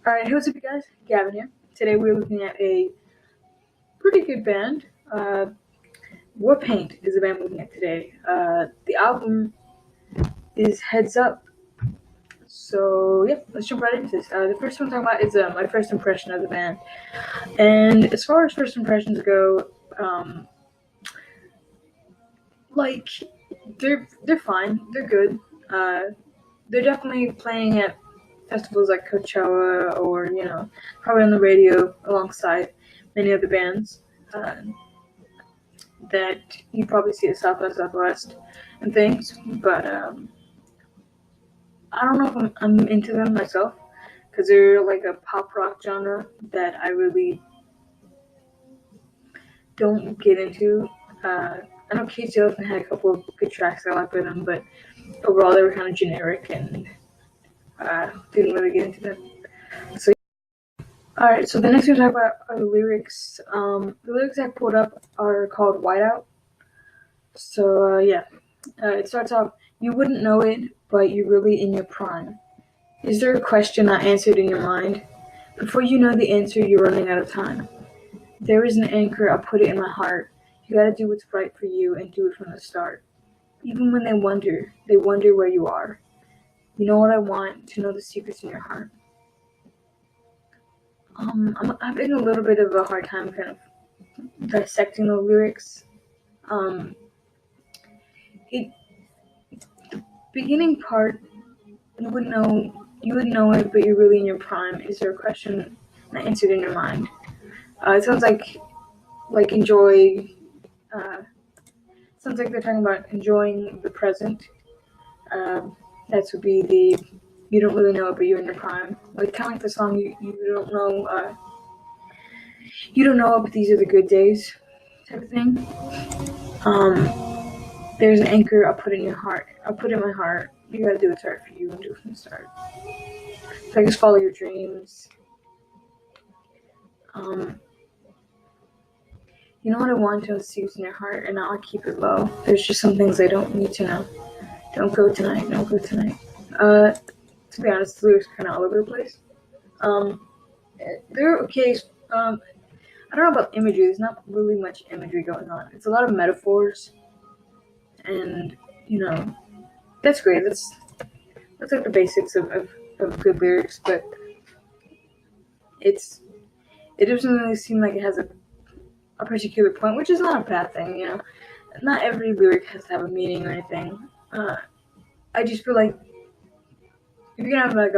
Alright, hey, what's up, you guys? Gavin here. Today we're looking at a pretty good band. Warpaint is the band we're looking at today. The album is Heads Up. So, yeah, let's jump right into this. The first one I'm talking about is my first impression of the band. And as far as first impressions go, they're fine. They're good. They're definitely playing at festivals like Coachella or, probably on the radio alongside many other bands that you probably see at South by Southwest and things. But I don't know if I'm into them myself because they're like a pop rock genre that I really don't get into. I know Casey Elephant had a couple of good tracks I liked with them, but overall they were kind of generic and didn't really get into them. So, alright, so the next thing to talk about are the lyrics. The lyrics I pulled up are called Whiteout. So, it starts off, you wouldn't know it, but you're really in your prime. Is there a question not answered in your mind? Before you know the answer, you're running out of time. There is an anchor, I'll put it in my heart. You gotta do what's right for you and do it from the start. Even when they wonder where you are. You know what I want, to know the secrets in your heart. I'm having a little bit of a hard time kind of dissecting the lyrics. The beginning part, you would know it, but you're really in your prime. Is there a question not answered in your mind? It sounds like enjoy. Sounds like they're talking about enjoying the present. That would be the you don't really know it, but you're in your prime. Like kind of like the song you don't know. You don't know it, but these are the good days, type of thing. There's an anchor, I'll put it in your heart. I'll put it in my heart. You gotta do what's right for you and do it from the start. So I just follow your dreams. You know what I want to know the secrets in your heart, and I'll keep it low. There's just some things I don't need to know. Don't go tonight. To be honest, the lyrics are kind of all over the place. They're okay. I don't know about imagery. There's not really much imagery going on. It's a lot of metaphors, and that's great. That's like the basics of good lyrics, but it doesn't really seem like it has a particular point, which is not a bad thing. Not every lyric has to have a meaning or anything. I just feel like if you're gonna have like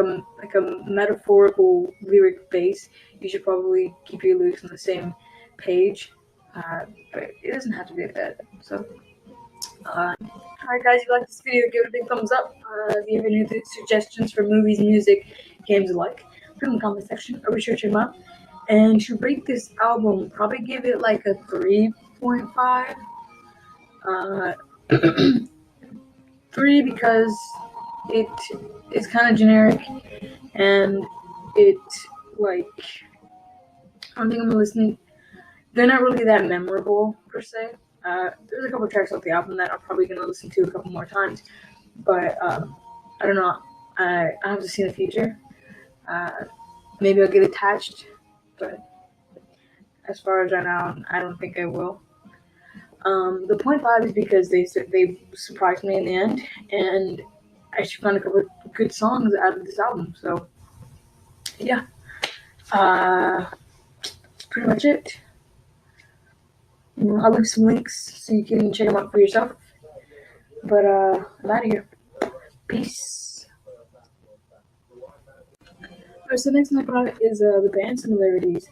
a metaphorical lyric base, you should probably keep your lyrics on the same page. But it doesn't have to be like that. So, alright guys, if you like this video, give it a big thumbs up. If you have any suggestions for movies, music, games alike, put in the comment section. I'll be sure to check them out. And to rate this album, probably give it like a 3.5. 3 because it is kind of generic, and I don't think I'm listening. They're not really that memorable per se. There's a couple tracks off the album that I'm probably gonna listen to a couple more times, but I don't know. I have to see in the future. Maybe I'll get attached, but as far as I know, I don't think I will. The 0.5 is because they surprised me in the end, and I actually found a couple of good songs out of this album. So, yeah, that's pretty much it. I'll leave some links so you can check them out for yourself. But I'm out of here. Peace. Alright, so the next thing I brought is the band similarities.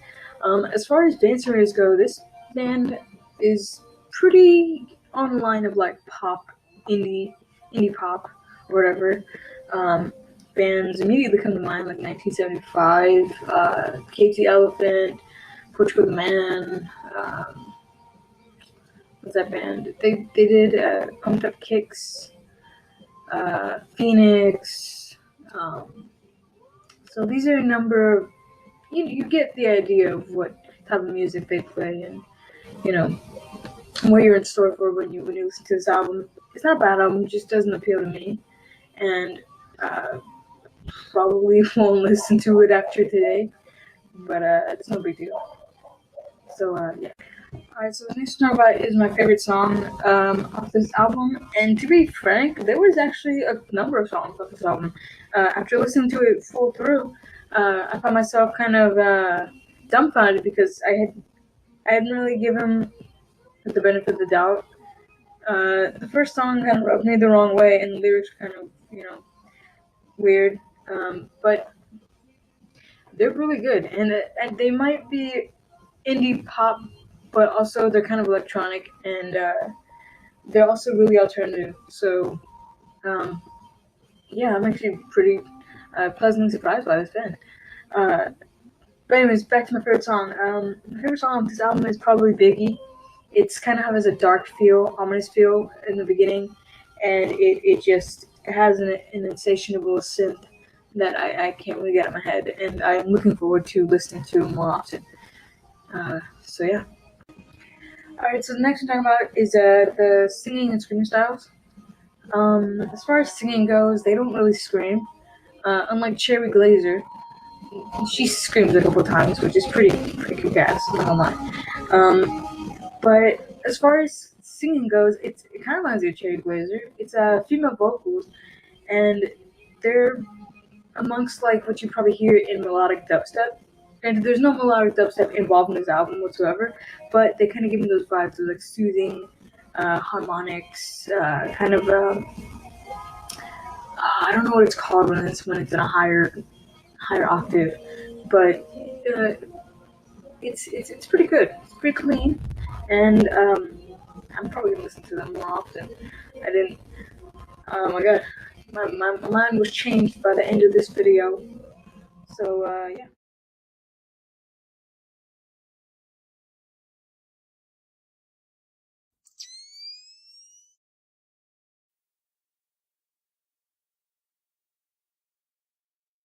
As far as band similarities go, this band is pretty on the line of like pop, indie pop, or whatever. Bands immediately come to mind, like 1975, Casey Elephant, Portugal the Man. What's that band? They did Pumped Up Kicks, Phoenix. So these are a number of you get the idea of what type of music they play, and what you're in store for when you listen to this album. It's not a bad album, it just doesn't appeal to me. And probably won't listen to it after today, but it's no big deal. So yeah. Alright, so the next song about is my favorite song off this album, and to be frank, there was actually a number of songs off this album. After listening to it full through, I found myself kind of dumbfounded because I hadn't really given the benefit of the doubt. The first song kind of rubbed me the wrong way, and the lyrics were kind of weird, but they're really good, and they might be indie pop, but also they're kind of electronic, and they're also really alternative. So, yeah, I'm actually pretty pleasantly surprised by this band. But anyways, back to my favorite song. My favorite song of this album is probably Biggie. It's kind of has a dark feel, ominous feel in the beginning, and it just has an insatiable synth that I can't really get out of my head, and I'm looking forward to listening to more often. So yeah. Alright, so the next one I'm talking about is the singing and screaming styles. As far as singing goes, they don't really scream. Unlike Cherry Glazer, she screams a couple times, which is pretty kick-ass, not gonna lie. But as far as singing goes, it kind of reminds me of Cherry Glazer. It's female vocals, and they're amongst like what you probably hear in melodic dubstep. And there's no melodic dubstep involved in this album whatsoever, but they kind of give me those vibes of like soothing harmonics, kind of. I don't know what it's called when it's in a higher octave, but it's pretty good. It's pretty clean, and I'm probably gonna listen to them more often. I didn't. Oh my god, my mind was changed by the end of this video. So yeah.